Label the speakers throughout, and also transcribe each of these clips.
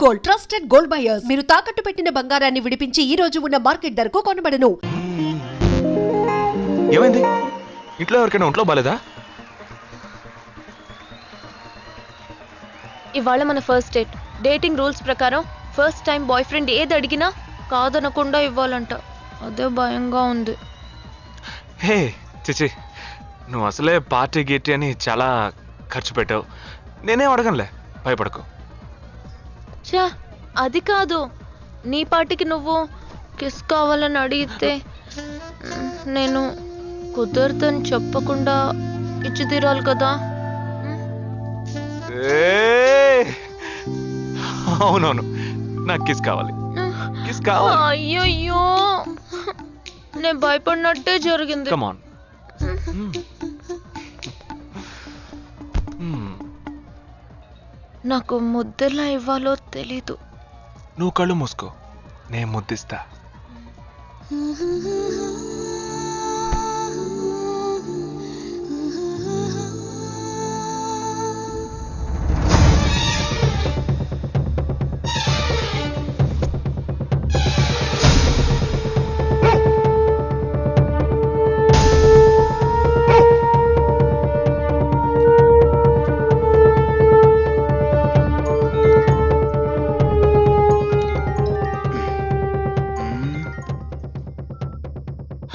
Speaker 1: Gold, trusted gold buyers. మీరు తాకట్టు పెట్టిన బంగారాన్ని విడిపించి ఈ రోజు ఉన్న మార్కెట్ ధరకు కొనబడను.
Speaker 2: ఏమైంది? ఇంట్లో ఎవరికైనా ఒంట్లో బాలేదా?
Speaker 3: ఇవాళ మన ఫస్ట్ డేట్. డేటింగ్ రూల్స్ ప్రకారం ఫస్ట్ టైం బాయ్ ఫ్రెండ్ ఏది అడిగినా కాదనకుండా ఇవ్వాలంట. అదే భయంగా ఉంది.
Speaker 2: హే చిచి, నువ్వు అసలే పార్టీ గీటీ అని చాలా ఖర్చు పెట్టావు. నేనేం అడగనులే, భయపడకు.
Speaker 3: చా, అది కాదు. నీ పార్టీకి నువ్వు కిస్ కావాలని అడిగితే నేను కుదరదని చెప్పకుండా ఇచ్చి తీరాలి కదా.
Speaker 2: అవునవును, నాకు కిస్ కావాలి, కిస్ కావాలి.
Speaker 3: అయ్యయ్యో, నేను భయపడినట్టే జరిగింది.
Speaker 2: Come on.
Speaker 3: నాకు ముద్దెలా ఇవ్వాలో తెలీదు.
Speaker 2: నువ్వు కళ్ళు మూసుకో, నేను ముద్దిస్తా.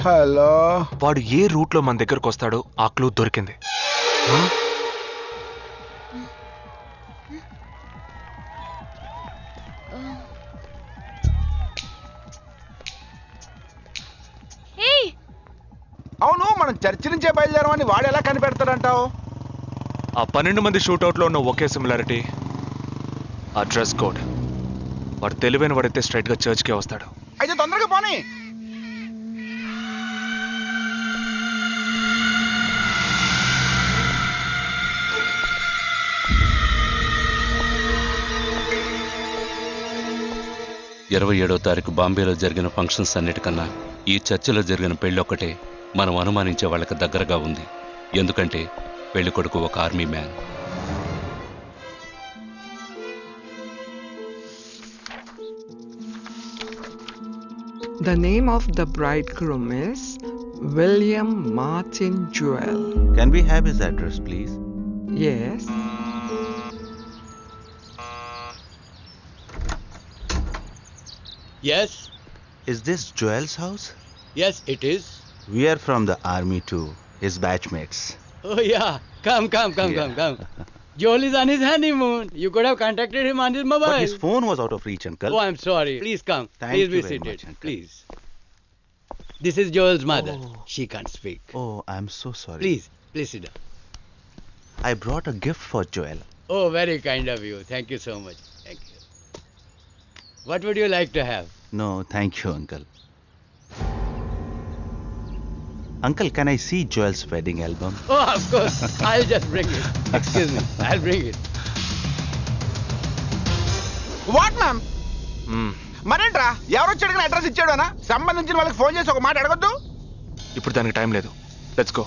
Speaker 4: హలో,
Speaker 2: వాడు ఏ రూట్ లో మన దగ్గరకు వస్తాడో ఆ క్లూ దొరికింది.
Speaker 4: అవును, మనం చర్చి నుంచే బయలుదేరమని వాడు ఎలా కనిపెడతాడంటావు?
Speaker 2: ఆ 12 మంది షూట్అవుట్ లో ఉన్న ఒకే సిమిలారిటీ, ఆ డ్రెస్ కోడ్. వాడు తెలివైన వాడైతే స్ట్రైట్ గా చర్చ్ కే వస్తాడు.
Speaker 4: అయితే తొందరగా పోనీ.
Speaker 5: ఇరవై 27వ తారీఖు బాంబేలో జరిగిన ఫంక్షన్స్ అన్నిటికన్నా ఈ చర్చిలో జరిగిన పెళ్ళొక్కటే మనం అనుమానించే వాళ్ళకి దగ్గరగా ఉంది. ఎందుకంటే పెళ్లి కొడుకు ఒక army man.
Speaker 6: The name of the bridegroom is William Martin Jewell.
Speaker 7: Can we have his address, please?
Speaker 6: Yes.
Speaker 8: Yes,
Speaker 7: Is this Joel's house?
Speaker 8: yes, it is.
Speaker 7: We are from the army too, his batchmates.
Speaker 8: Oh yeah, come. Joel is on his honeymoon. You could have contacted him on his
Speaker 7: But
Speaker 8: mobile.
Speaker 7: his phone was out of reach, uncle.
Speaker 8: Oh, I'm sorry. Please come.
Speaker 7: Thank
Speaker 8: Please
Speaker 7: you
Speaker 8: be
Speaker 7: very
Speaker 8: seated.
Speaker 7: much, uncle.
Speaker 8: Please. This is Joel's mother.
Speaker 7: Oh.
Speaker 8: She can't speak.
Speaker 7: Oh, I'm so sorry.
Speaker 8: Please sit down.
Speaker 7: I brought a gift for Joel.
Speaker 8: Oh, very kind of you. Thank you so much. Thank you. What would you like to have?
Speaker 7: No, thank you, uncle. Uncle, can I see Joel's wedding album?
Speaker 8: Oh, of course. I'll just bring it. Excuse me. I'll bring it.
Speaker 4: What ma'am?
Speaker 2: మ్మ్.
Speaker 4: మరేంట్రా, ఎవరొచ్చి అడిగిన address ఇచ్చాడోనా? సంబంధించిన వాళ్ళకి phone చేసి ఒక మాట అడగొద్దు?
Speaker 2: ఇప్పుడు దానికి time లేదు. Let's go.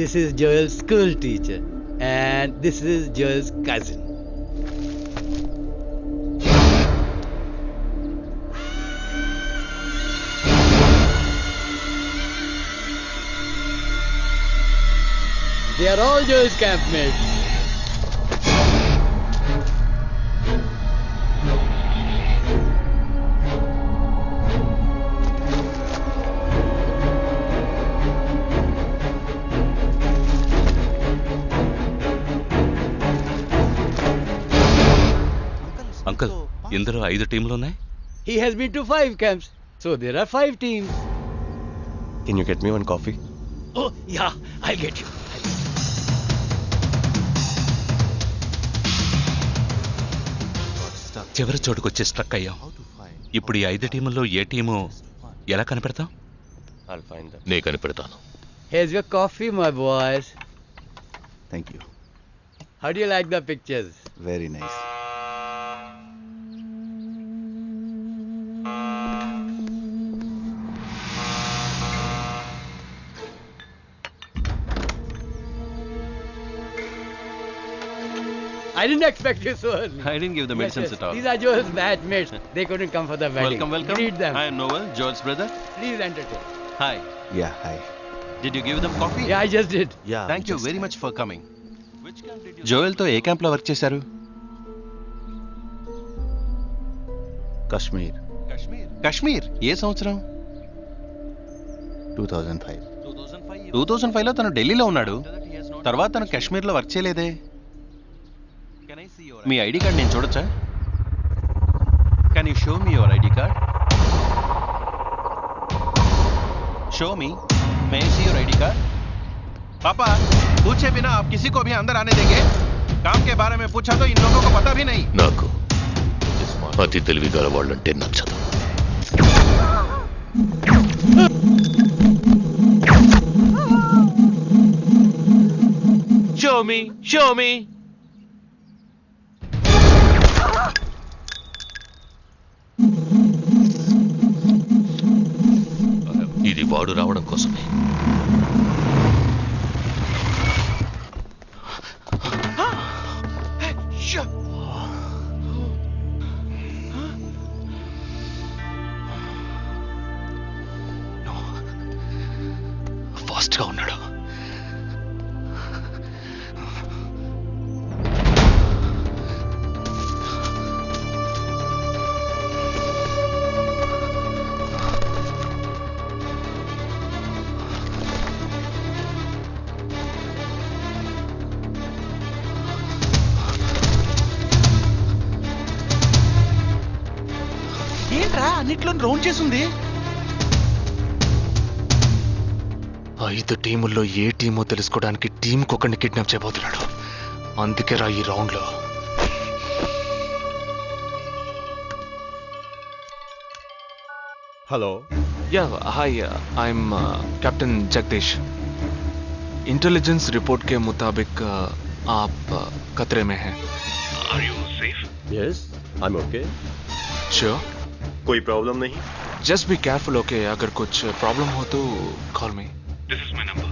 Speaker 8: This is Joel's school teacher. And this is Joel's cousin. They are all Joel's campmates.
Speaker 5: Uncle, ఇందులో 5 టీంలు ఉన్నాయి.
Speaker 8: He has been to 5 camps. So there are 5 teams.
Speaker 2: Can you get me one coffee?
Speaker 8: Oh, yeah, I'll get you.
Speaker 5: చివరి చోటుకొచ్చి struck అయ్యాం. ఇప్పుడు ఈ 5 టీముల్లో ఏ team ఎలా కనిపెడతాం?
Speaker 9: నే కనిపెడతాను.
Speaker 8: Here's your coffee, my boys.
Speaker 7: Thank you.
Speaker 8: How do you like the pictures?
Speaker 7: Very nice.
Speaker 8: I didn't expect you so early.
Speaker 5: I didn't give the medicines at all.
Speaker 8: These are Joel's batchmates. They couldn't come for the wedding.
Speaker 5: Welcome.
Speaker 8: Greet them.
Speaker 5: I am Noel, Joel's brother.
Speaker 8: Please entertain.
Speaker 5: Hi.
Speaker 7: Yeah, hi.
Speaker 5: Did you give them coffee?
Speaker 8: Yeah, I just did.
Speaker 7: Yeah.
Speaker 5: Thank you very much for coming. జోయల్తో ఏ క్యాంప్లో work చేశారు?
Speaker 7: Kashmir,
Speaker 5: Kashmir. ఏ సంవత్సరం?
Speaker 7: 2005.
Speaker 5: 2005లో తను ఢిల్లీలో ఉన్నాడు. తర్వాత తను కాశ్మీర్లో work చేయలేదే. మీ ఐడి కార్డ్ నేను చూడొచ్చా? Can you show me your ID card? Show me. May I see your ID card? पापा, पूछे बिना आप किसी को भी अंदर आने देंगे? काम के बारे में पूछा तो इन लोगों को पता भी नहीं.
Speaker 9: నాకు అతి తెలివిగల వాళ్ళంటే నచ్చదు.
Speaker 2: Show me.
Speaker 9: ఇది వాడు రావడం కోసమే.
Speaker 2: ఫాస్ట్ గా ఉన్నాడు.
Speaker 5: ఏంట్రా అన్నిట్లో రౌండ్ చేసింది?
Speaker 2: 5 టీముల్లో ఏ టీమో తెలుసుకోవడానికి టీంకి ఒకరిని కిడ్నాప్ చేయబోతున్నాడు. అందుకే రా ఈ రౌండ్ లో.
Speaker 9: Hello.
Speaker 2: Yeah, hi. I'm Captain Jagdish. Intelligence report के मुताबिक आप खतरे में हैं.
Speaker 9: Are you safe? Yes, I'm okay.
Speaker 2: Sure.
Speaker 9: कोई प्रॉब्लम नहीं.
Speaker 2: Just be careful, okay? अगर कुछ प्रॉब्लम हो तो call me. This is my number.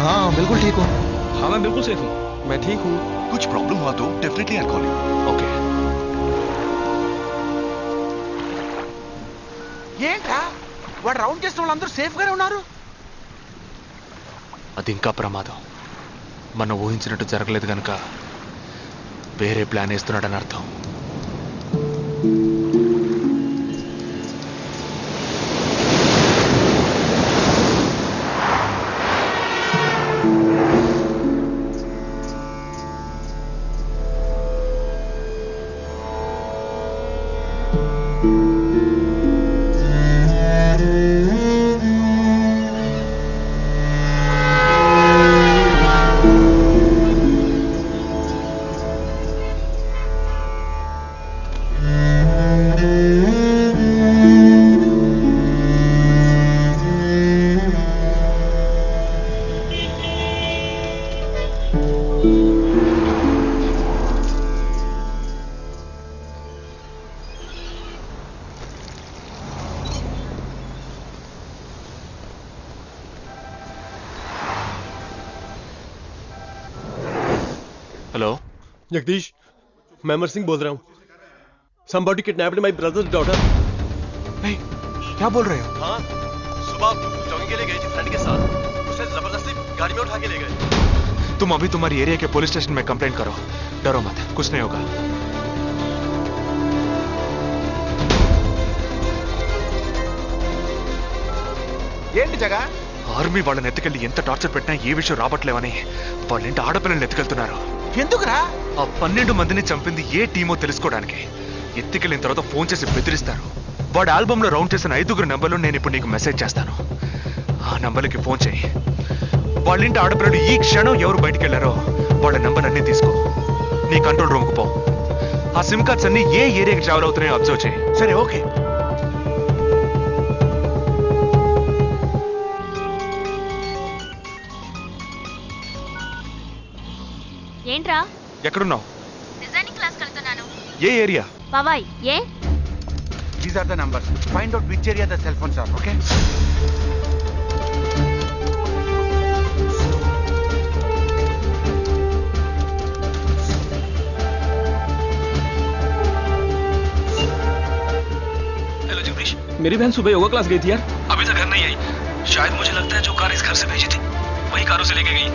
Speaker 7: हाँ बिल्कुल ठीक हूँ.
Speaker 2: हाँ मैं बिल्कुल सेफ हूँ.
Speaker 7: मैं ठीक हूँ. कुछ प्रॉब्लम हुआ तो definitely I call you.
Speaker 2: Okay.
Speaker 4: ఏంట్రా వాడు రౌండ్ చేసిన వాళ్ళందరూ సేఫ్ గానే ఉన్నారు.
Speaker 2: అది ఇంకా ప్రమాదం. మనం ఊహించినట్టు జరగలేదు కనుక వేరే ప్లాన్ వేస్తున్నాడని అర్థం. हेलो
Speaker 10: जगदीश, मैं अमर सिंह बोल रहा हूँ. Somebody kidnapped my brother's daughter.
Speaker 2: नहीं, क्या बोल रहे हो?
Speaker 10: हाँ, सुबह जॉगिंग के लिए गई थी फ्रेंड के साथ. उसे जबरदस्ती गाड़ी में उठा के ले गए.
Speaker 2: तुम अभी तुम्हारी एरिया के पुलिस स्टेशन में कंप्लेंट करो. डरो मत, कुछ नहीं होगा.
Speaker 4: ఏంటి జగా?
Speaker 2: ఆర్మీ వాళ్ళని ఎత్తుకెళ్ళి ఎంత టార్చర్ పెట్టినా ఏ విషయం రాబట్లేవని వాళ్ళేంటి ఆడపిల్లల్ని ఎత్తుకెళ్తున్నారు.
Speaker 4: ఎందుకురా?
Speaker 2: ఆ 12 మందిని చంపింది ఏ టీమో తెలుసుకోవడానికి. ఎత్తుకెళ్ళిన తర్వాత ఫోన్ చేసి బెదిరిస్తారు. వాడి ఆల్బమ్ లో రౌండ్ చేసిన 5 నంబర్లు నేను ఇప్పుడు నీకు మెసేజ్ చేస్తాను. ఆ నంబర్లకి ఫోన్ చేయి. వాళ్ళింటి ఆడపిల్లలు ఈ క్షణం ఎవరు బయటికి వెళ్ళారో వాళ్ళ నంబర్ అన్ని తీసుకో. నీ కంట్రోల్ రూమ్కి పో. ఆ సిమ్ కార్డ్స్ అన్ని ఏ ఏరియాకి ట్రావెల్ అవుతున్నాయో అబ్జర్వ్ చేయి.
Speaker 4: సరే ఓకే.
Speaker 3: ఏంట్రా?
Speaker 2: ఎక్కడున్నావు?
Speaker 3: డిజైనింగ్ క్లాస్ వెళ్తున్నాను.
Speaker 2: ఏ ఏరియా?
Speaker 3: పవాయ్. ఏ?
Speaker 4: These are the numbers. Find out which area the cell phones are, okay?
Speaker 10: मेरी बहन सुबह योगा क्लास गई थी यार।
Speaker 11: अभी तक घर नहीं आई। शायद मुझे लगता है जो कार इस घर से भेजी थी वही कारों से लेके गई।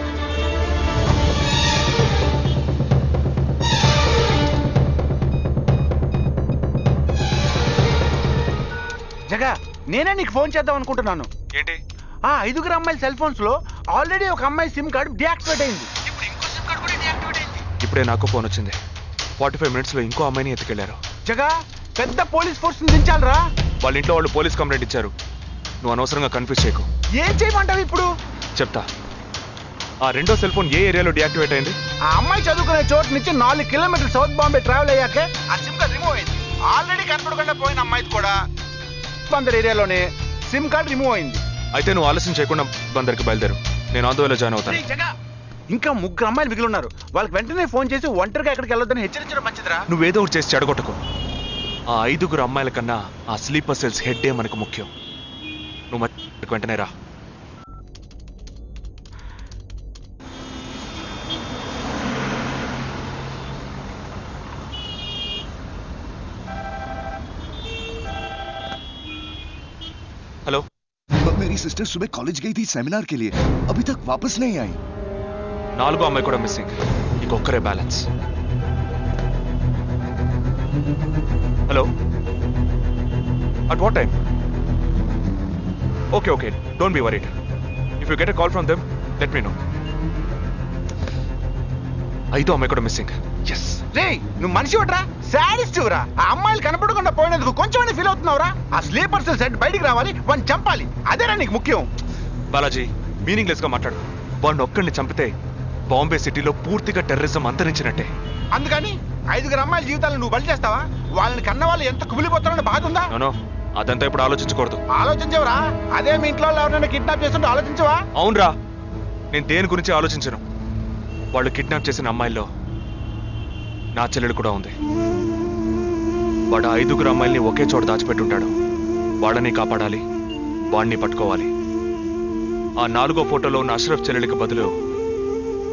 Speaker 4: జగా నేనే నీకు ఫోన్ చేద్దాం అనుకుంటున్నాను.
Speaker 2: ఏంటి?
Speaker 4: ఆ 5 అమ్మాయిల సెల్ ఫోన్స్ లో ఆల్రెడీ ఒక అమ్మాయి సిమ్ కార్డు డియాక్టివేట్ అయింది. ఇప్పుడు ఇంకో సిమ్ కార్డు కూడా డియాక్టివేట్ అయింది.
Speaker 2: ఇప్పుడే నాకు ఫోన్ వచ్చింది. 45 minutes లో ఇంకో అమ్మాయిని ఎత్తుకెళ్లారు.
Speaker 4: జగా పెద్ద పోలీస్ ఫోర్స్ దించాలరా.
Speaker 2: వాళ్ళ ఇంట్లో వాళ్ళు పోలీస్ కంప్లైంట్ ఇచ్చారు. నువ్వు అనవసరంగా కన్ఫ్యూజ్ చేయకు.
Speaker 4: ఏం చేయమంటావు ఇప్పుడు?
Speaker 2: చెప్తా. ఆ రెండో సెల్ ఫోన్ ఏ ఏరియాలో డియాక్టివేట్ అయింది?
Speaker 4: ఆ అమ్మాయి చదువుకునే చోటు నుంచి 4 కిలోమీటర్లు సౌత్ బాంబే ట్రావెల్ అయ్యాకే ఆ సిమ్ కార్డ్ రిమూవ్ అయింది. ఆల్రెడీ కనపడకుండా పోయిన అమ్మాయిది కూడా బందర్ ఏరియాలోనే సిమ్ కార్డ్ రిమూవ్ అయింది.
Speaker 2: అయితే నువ్వు ఆలస్యం చేయకుండా బందర్కి బయలుదేరు. నేను ఆందోళన జాయిన్ అవుతాను.
Speaker 4: ఇంకా 3 అమ్మాయిలు మిగిలి ఉన్నారు. వాళ్ళకి వెంటనే ఫోన్ చేసి ఒంటరిగా ఎక్కడికి వెళ్ళొద్దని హెచ్చరించడం మంచిదిరా.
Speaker 2: నువ్వేదో ఒకటి చేసి చెడగొట్టకు. ఆ 5 అమ్మాయిల కన్నా ఆ స్లీపర్ సెల్స్ హెడ్డే మనకు ముఖ్యం. నువ్వు వెంటనే రా. हेलो,
Speaker 12: मेरी सिस्टर सुबह कॉलेज गई थी सेमिनार के लिए, अभी तक वापस नहीं आई।
Speaker 2: 4 అమ్మాయి కూడా మిస్సింగ్. ఇంకొక్కరే balance. Hello, at what time? Okay okay, don't be worried. If you get a call from them let me know. 5 అమ్మాయి కూడా మిస్సింగ్. ఎస్.
Speaker 4: రే నువ్వు మనిషి వట్రా, సాడిస్ట్ రా. ఆ అమ్మాయిలు కనపడకుండా పోయినందుకు కొంచెమైనా ఫీల్ అవుతున్నావురా? ఆ స్లీపర్ సెల్ సెట్ బయటికి రావాలి, వాడిని చంపాలి. అదేరా నీకు ముఖ్యం.
Speaker 2: బాలాజీ, మీనింగ్లెస్ గా మాట్లాడు. వాడిని ఒక్కడిని చంపితే బాంబే సిటీలో పూర్తిగా టెర్రరిజం అంతరించినట్టే.
Speaker 4: అందుకని 5 అమ్మాయిల జీవితాలను నువ్వు బలి చేస్తావా? వాళ్ళని కన్న వాళ్ళు ఎంత కుమిలిపోతారని బాధ ఉందా?
Speaker 2: నో, అదంతా ఇప్పుడు ఆలోచించకూడదు.
Speaker 4: ఆలోచించవరా? అదే మీ ఇంట్లో ఎవరైనా కిడ్నాప్ చేస్తుంటే ఆలోచించవా?
Speaker 2: అవునరా, నేను దేని గురించి ఆలోచించను. వాళ్ళు కిడ్నాప్ చేసిన అమ్మాయిల్లో నా చెల్లెలు కూడా ఉంది. వాడు 5 అమ్మాయిల్ని ఒకే చోట దాచిపెట్టుంటాడు. వాళ్ళని కాపాడాలి, వాడిని పట్టుకోవాలి. ఆ 4వ ఫోటోలో ఉన్న అష్రఫ్ చెల్లెలికి బదులు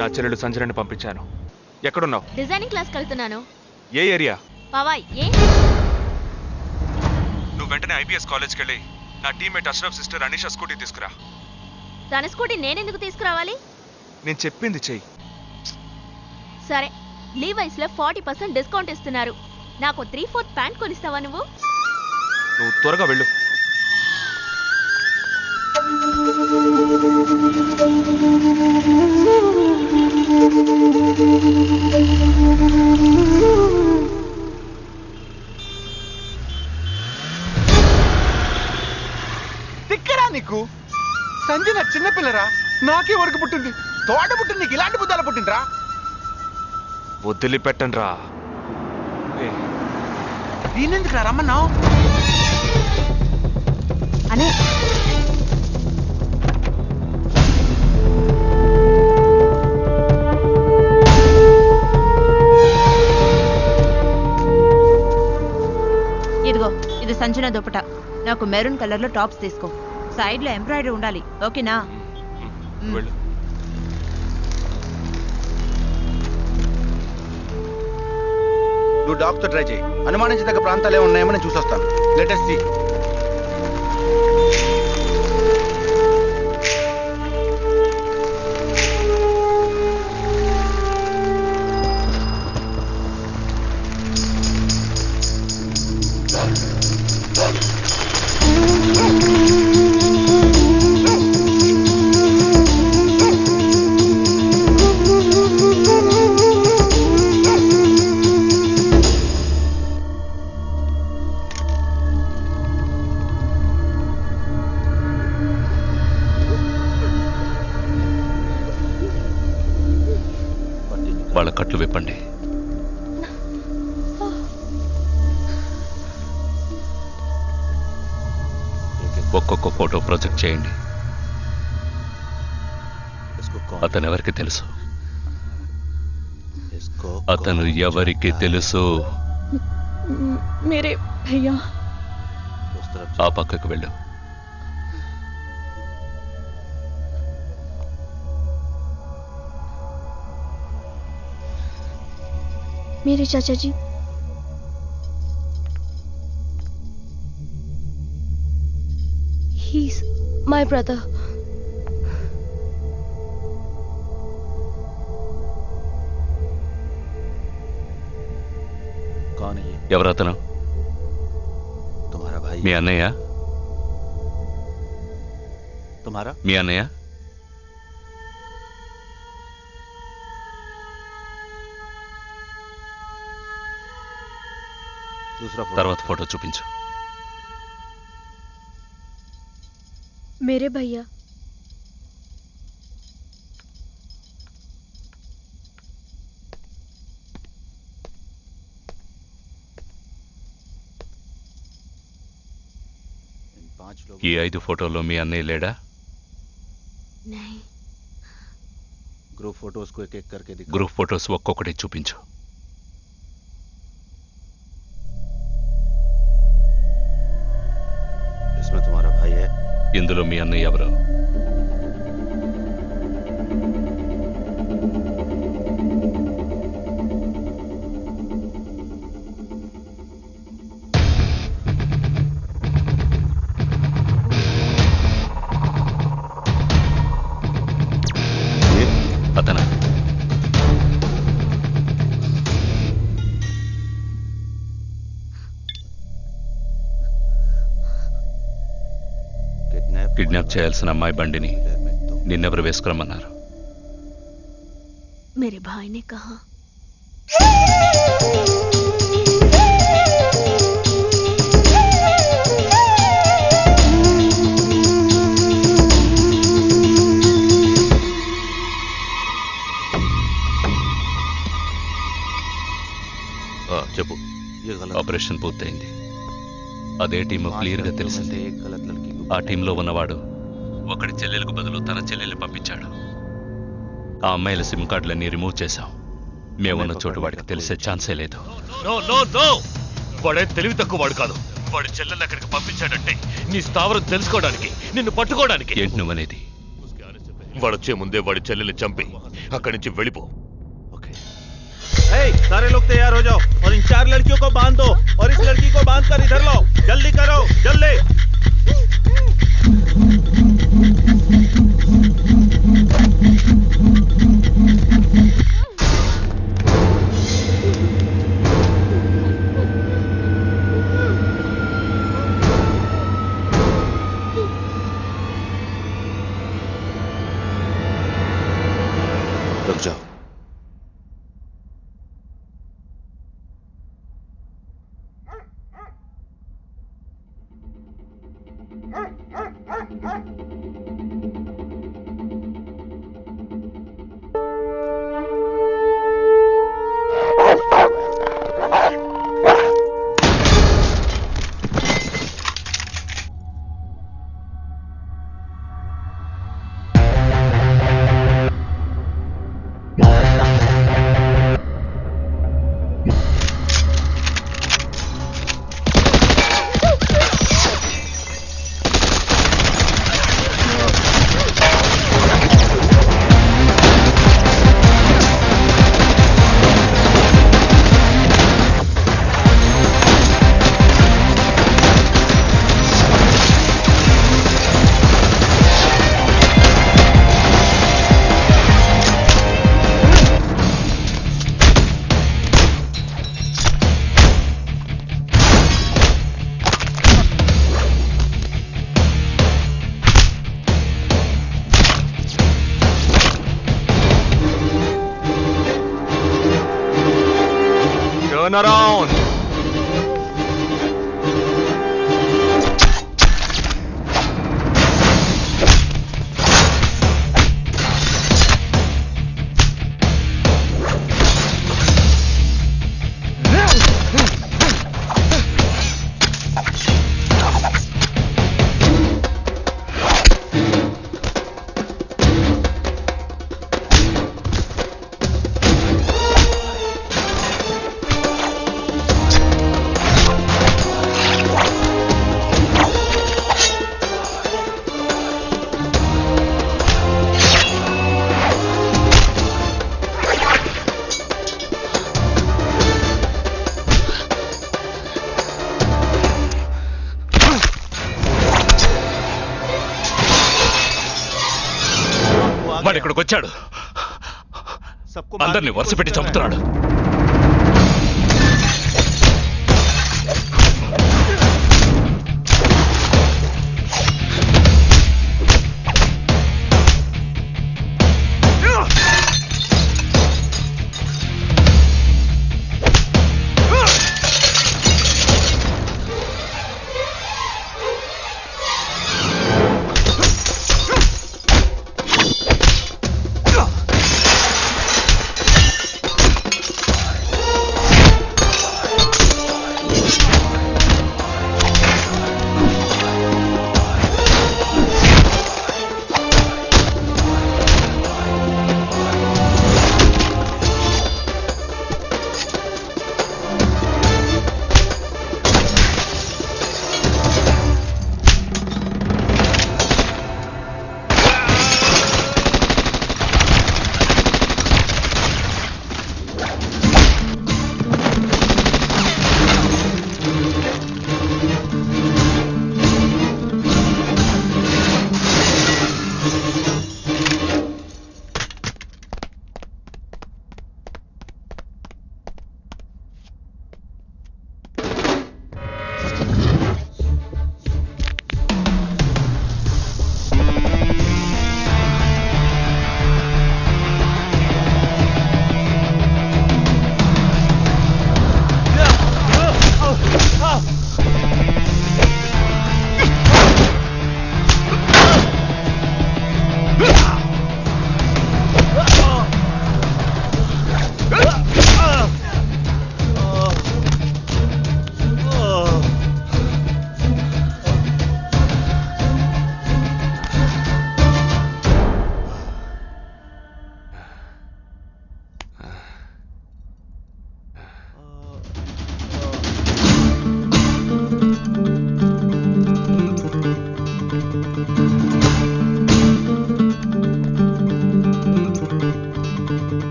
Speaker 2: నా చెల్లెలు సంజనని పంపించాను. ఎక్కడున్నావు?
Speaker 3: డిజైనింగ్ క్లాస్ వెళ్తున్నాను.
Speaker 2: ఏ ఏరియా?
Speaker 3: పవాయ్. ఏ?
Speaker 2: నువ్వు వెంటనే ఐబీఎస్ కాలేజ్కి వెళ్ళి నా teammate Ashraf sister Anisha scooty తీసుకురా.
Speaker 3: తన స్కూటీ నేనెందుకు తీసుకురావాలి?
Speaker 2: నేను చెప్పింది చెయ్యి.
Speaker 3: సరే, లీవైస్ లో 40% డిస్కౌంట్ ఇస్తున్నారు. నాకు 3/4 ప్యాంట్ కొనిస్తావా నువ్వు?
Speaker 2: నువ్వు త్వరగా వెళ్ళు.
Speaker 4: తిక్కరా నీకు? సంజన చిన్నపిల్లరా, నాకే వరకు పుట్టింది. తోట పుట్టింది, నీకు ఇలాంటి బుద్ధాలు పుట్టిండ్రా?
Speaker 2: వదిలిపెట్టండి రా.
Speaker 4: దీనెందుకు రా రమ్మన్నావు?
Speaker 3: అనే ఇదిగో, ఇది సంజన దుపట. నాకు మెరూన్ కలర్ లో టాప్స్ తీసుకో. సైడ్ లో ఎంబ్రాయిడరీ ఉండాలి, ఓకేనా?
Speaker 2: వెళ్ళు.
Speaker 4: నువ్వు డాక్టర్ ట్రై చేయి. అనుమానించదగ్గ ప్రాంతాలు ఏమి ఉన్నాయేమో నేను చూసొస్తాను. Latest see.
Speaker 5: వాళ్ళ కట్లు విప్పండి. ఒక్కొక్క ఫోటో ప్రొజెక్ట్ చేయండి. అతను ఎవరికి తెలుసు? అతను ఎవరికి తెలుసు?
Speaker 3: మేరే భయ్యా.
Speaker 5: ఆ పక్కకు వెళ్ళు.
Speaker 13: मेरे चाचा जी।
Speaker 3: Bye brother.
Speaker 7: कौन है ये?
Speaker 5: ఎవరతను?
Speaker 7: तुम्हारा भाई?
Speaker 5: మీ అన్నయ్య?
Speaker 7: तुम्हारा?
Speaker 5: మీ అన్నయ్య?
Speaker 7: दूसरा फोटो.
Speaker 5: తర్వాత ఫోటో చూపించు.
Speaker 3: मेरे भैया.
Speaker 7: इन 5 लोग.
Speaker 5: ఈ 5 ఫోటోల్లో మీ అన్నయ్య లేడా?
Speaker 3: नहीं.
Speaker 7: ग्रुप फोटोज को एक एक करके दिखा.
Speaker 5: గ్రూప్ ఫోటోస్ ఒక్కొక్కటి చూపించు.
Speaker 7: इसमें तुम्हारा भाई है.
Speaker 5: ఇందులో మీ అన్నయ్య ఎవరు?
Speaker 7: ये
Speaker 5: అతనా? కిడ్నాప్ చేయాల్సిన అమ్మాయి బండిని నిన్నెవరు వేసుకురమ్మన్నారు?
Speaker 3: मेरे भाई ने कहा.
Speaker 9: చెప్పు.
Speaker 7: ये गलत.
Speaker 5: ఆపరేషన్ పూర్తయింది. అదే టీము
Speaker 7: 5
Speaker 5: క్లియర్గా
Speaker 7: लड़कियों में
Speaker 5: తెలిసింది.
Speaker 7: से एक गलत लड़की को.
Speaker 5: ఆ టీంలో ఉన్నవాడు ఒకడి చెల్లెలకు బదులు తన చెల్లెల్ని పంపించాడు. ఆ అమ్మాయిల సిమ్ కార్డులన్నీ రిమూవ్ చేశాం. మేమున్న చోటు వాడికి తెలిసే ఛాన్సే లేదు.
Speaker 9: నో నో నో, వాడే తెలివి తక్కువ వాడు కాదు. వాడి చెల్లెల్ని అక్కడికి పంపించాడంటే నీ స్థావరం తెలుసుకోవడానికి, నిన్ను పట్టుకోవడానికి.
Speaker 5: ఏంటి నువ్వనేది?
Speaker 9: వాడొచ్చే ముందే వాడి చెల్లెల్ని చంపి అక్కడి నుంచి వెళ్ళిపో.
Speaker 4: सारे लोग तैयार हो जाओ और इन 4 लड़कियों को बांध दो और इस लड़की को बांध कर इधर लाओ. जल्दी करो, जल्दी.
Speaker 7: रुक जाओ.
Speaker 2: Turn around.
Speaker 9: వాడు ఇక్కడికి వచ్చాడు, అందరినీ వరుస పెట్టి చంపుతున్నాడు.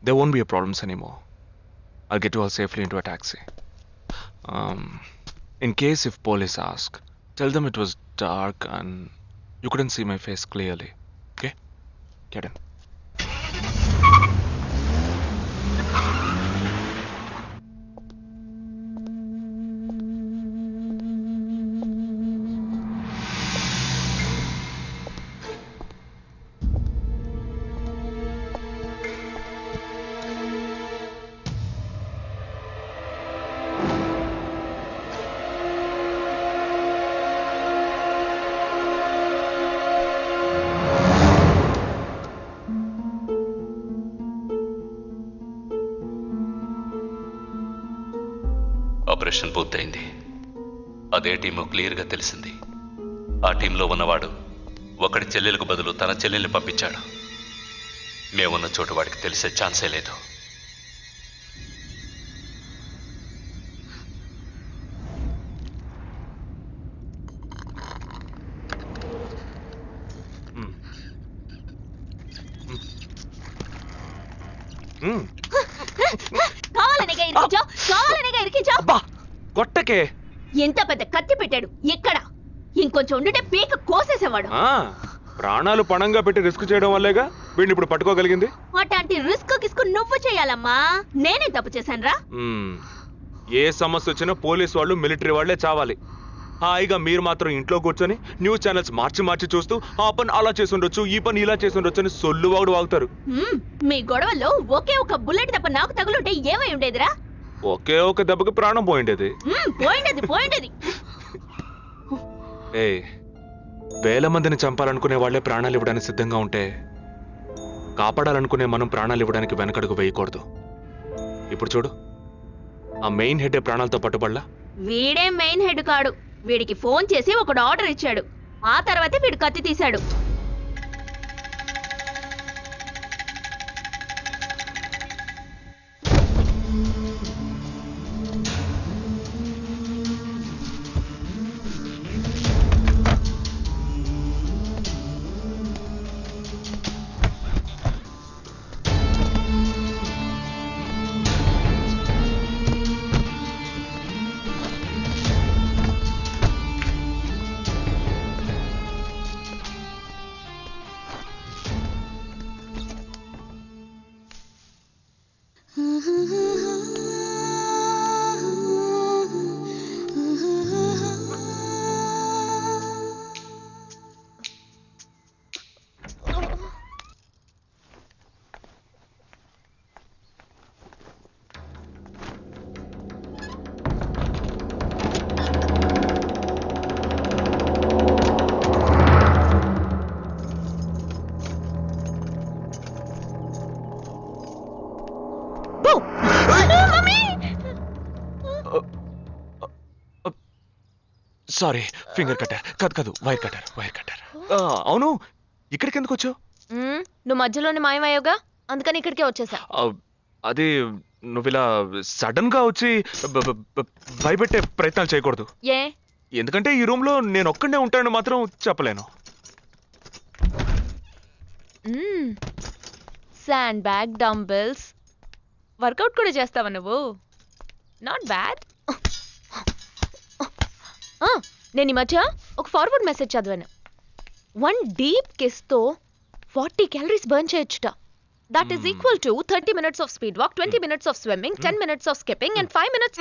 Speaker 2: There won't be a problems anymore. I'll get you all safely into a taxi. In case if police ask, tell them it was dark and you couldn't see my face clearly. Okay? Get in.
Speaker 5: Operation పూర్తయింది. అదే team క్లియర్గా తెలిసింది. ఆ టీంలో ఉన్నవాడు ఒకడి చెల్లెలకు బదులు తన చెల్లెల్ని పంపించాడు. మేమున్న చోటు వాడికి తెలిసే ఛాన్సే లేదు.
Speaker 2: కొట్టకే
Speaker 13: ఎంత పెద్ద కత్తి పెట్టాడు. ఎక్కడ ఇంకొంచెం ఉండుంటే పీక కోసేసేవాడు.
Speaker 2: ప్రాణాలు పణంగా పెట్టి రిస్క్ చేయడం వల్లేగా వీడిని ఇప్పుడు పట్టుకోగలిగింది.
Speaker 13: అట్లాంటి రిస్క్ కిస్కు నువ్వు చేయాలమ్మా. నేనే తప్పు చేశానురా.
Speaker 2: ఏ సమస్య వచ్చినా పోలీస్ వాళ్ళు మిలిటరీ వాళ్లే చావాలి. హాయిగా మీరు మాత్రం ఇంట్లో కూర్చొని న్యూస్ ఛానల్స్ మార్చి చూస్తూ ఆ పని అలా చేసి ఉండొచ్చు, ఈ పని ఇలా చేసి ఉండొచ్చు అని సొల్లు వాగుడు వాగుతారు.
Speaker 13: మీ గొడవల్లో ఒకే ఒక బుల్లెట్ తప్ప నాకు తగులుంటే ఏమై ఉండేదిరా?
Speaker 2: ఒకే ఒక దెబ్బకి ప్రాణం పోయిండేది.
Speaker 13: పోయిండేది.
Speaker 2: వేల మందిని చంపాలనుకునే వాళ్లే ప్రాణాలు ఇవ్వడానికి సిద్ధంగా ఉంటే కాపాడాలనుకునే మనం ప్రాణాలు ఇవ్వడానికి వెనకడుగు వేయకూడదు. ఇప్పుడు చూడు, ఆ మెయిన్ హెడ్ ప్రాణాలతో పట్టుబడలా.
Speaker 13: వీడే మెయిన్ హెడ్ కాడు. వీడికి ఫోన్ చేసి ఒకడు ఆర్డర్ ఇచ్చాడు. ఆ తర్వాతే వీడు కత్తి తీశాడు.
Speaker 2: సారీ, ఫింగర్ కట్టర్ కాదు వైర్ కట్టర్. అవును, ఇక్కడికి ఎందుకు వచ్చావు?
Speaker 3: నువ్వు మధ్యలోనే మాయమయ్యావుగా, అందుకని ఇక్కడికే వచ్చేసా.
Speaker 2: అది నువ్వు ఇలా సడన్ గా వచ్చి భయపెట్టే ప్రయత్నాలు చేయకూడదు.
Speaker 3: ఏ?
Speaker 2: ఎందుకంటే ఈ రూమ్ లో నేను ఒక్కడే ఉంటానని మాత్రం చెప్పలేను.
Speaker 3: శాండ్ బ్యాగ్, డంబెల్స్, వర్కౌట్ కూడా చేస్తావా నువ్వు? Not bad. నేను ఈ మధ్య ఒక ఫార్వర్డ్ మెసేజ్ చదివాను. 1 డీప్ కిస్ తో 40 క్యాలరీస్ బర్న్ చేయొచ్చుట. That is equal to 30 minutes of speed walk, 20 minutes of swimming, 10 minutes of skipping and 5 minutes.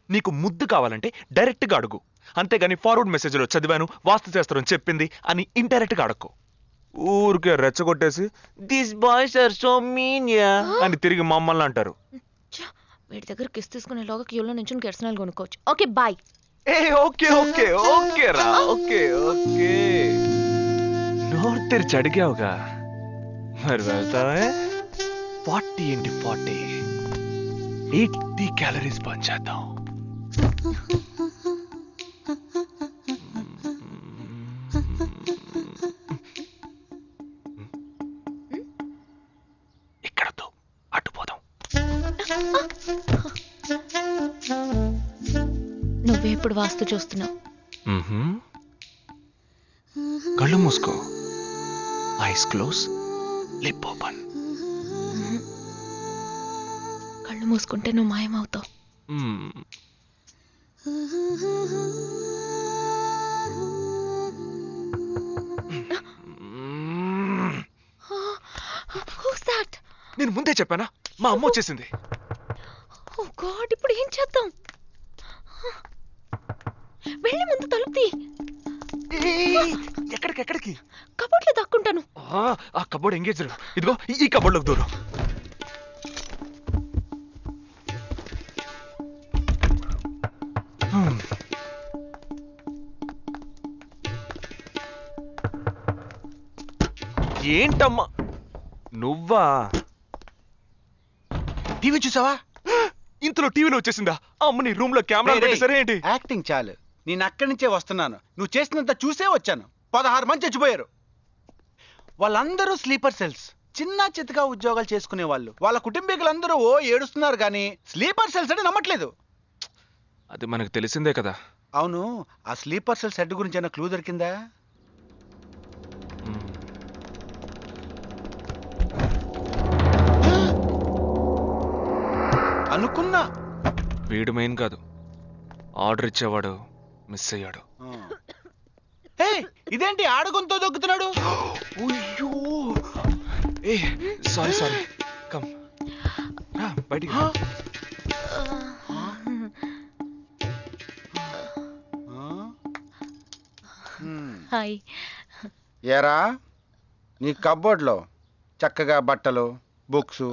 Speaker 2: నీకు ముద్దు కావాలంటే డైరెక్ట్ గా అడుగు, అంతేగాని ఫార్వర్డ్ మెసేజ్ లో చదివాను, వాస్తు శాస్త్రం చెప్పింది అని ఇండైరెక్ట్ గా అడక్కు. ఊరికే రెచ్చగొట్టేసి this boys are so mean అని తిరిగి మమ్మల్ని అంటారు.
Speaker 3: వీడి దగ్గర కిస్ తీసుకునేలోగా క్యూలో నుంచి కెర్సనాలు కొనుక్కోవచ్చు. Okay boy.
Speaker 2: ఓకే రా, ఓకే. నోరు తెరిచి అడిగావుగా, మరి వెళ్తావే? 40 into 40 80 క్యాలరీస్ బర్న్ చేద్దాం. ఇక్కడతో అటుపోదాం.
Speaker 3: నువ్వే ఇప్పుడు వాస్తు చూస్తున్నావు.
Speaker 2: కళ్ళు మూసుకో, ఐస్ క్లోజ్, లిప్ ఓపెన్.
Speaker 3: కళ్ళు మూసుకుంటే నువ్వు మాయమవుతావు.
Speaker 2: నేను ముందే చెప్పానా, మా అమ్మ వచ్చేసింది.
Speaker 3: ఓ గాడ్, ఇప్పుడు ఏం చేద్దాం? వెళ్ళి ముందు తలుపు తీ.
Speaker 2: ఎక్కడికి?
Speaker 3: కబోర్డ్లో దాక్కుంటాను.
Speaker 2: ఆ కబోర్డ్ ఎంగేజ్. ఇదిగో ఈ కబోర్డ్లోకి దూరం. ఏంటమ్మా నువ్వా?
Speaker 4: టీవీ చూసావా?
Speaker 2: ఇంతలో టీవీలో వచ్చేసిందా? అమ్మని రూమ్ లో కెమెరా పెట్టేసరే ఏంటి?
Speaker 4: యాక్టింగ్ చాలు, నేను అక్కడి నుంచే వస్తున్నాను. నువ్వు చేసినంత చూసే వచ్చాను. 16 మంది చచ్చిపోయారు. వాళ్ళందరూ స్లీపర్ సెల్స్, చిన్న చితగా ఉద్యోగాలు చేసుకునే వాళ్ళు. వాళ్ళ కుటుంబీకులందరూ ఏడుస్తున్నారు కానీ స్లీపర్ సెల్స్ అని నమ్మట్లేదు.
Speaker 2: అది మనకు తెలిసిందే కదా.
Speaker 4: అవును, ఆ స్లీపర్ సెల్స్ హెడ్ గురించి ఏమైనా క్లూ దొరికిందా? అనుకున్నా.
Speaker 2: వీడు మెయిన్ కాదు, ఆర్డర్ ఇచ్చేవాడు మిస్ అయ్యాడు.
Speaker 4: ఇదేంటి ఆడగొంతో దొక్కుతున్నాడు?
Speaker 2: సారీ కమ్ బయటికి.
Speaker 3: హాయ్.
Speaker 4: ఏరా, నీ కబోర్డ్లో చక్కగా బట్టలు, బుక్స్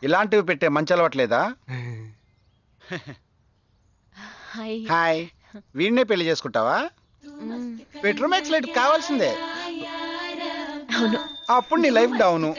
Speaker 4: ఇలాంటివి పెట్టే మంచి అలవాట్లేదా? హాయ్. వీడినే పెళ్లి చేసుకుంటావా? బెడ్రూమ్ ఎక్స్లైట్ కావాల్సిందే.
Speaker 3: అవును.
Speaker 4: అప్పుడు నీ లైఫ్ డౌను.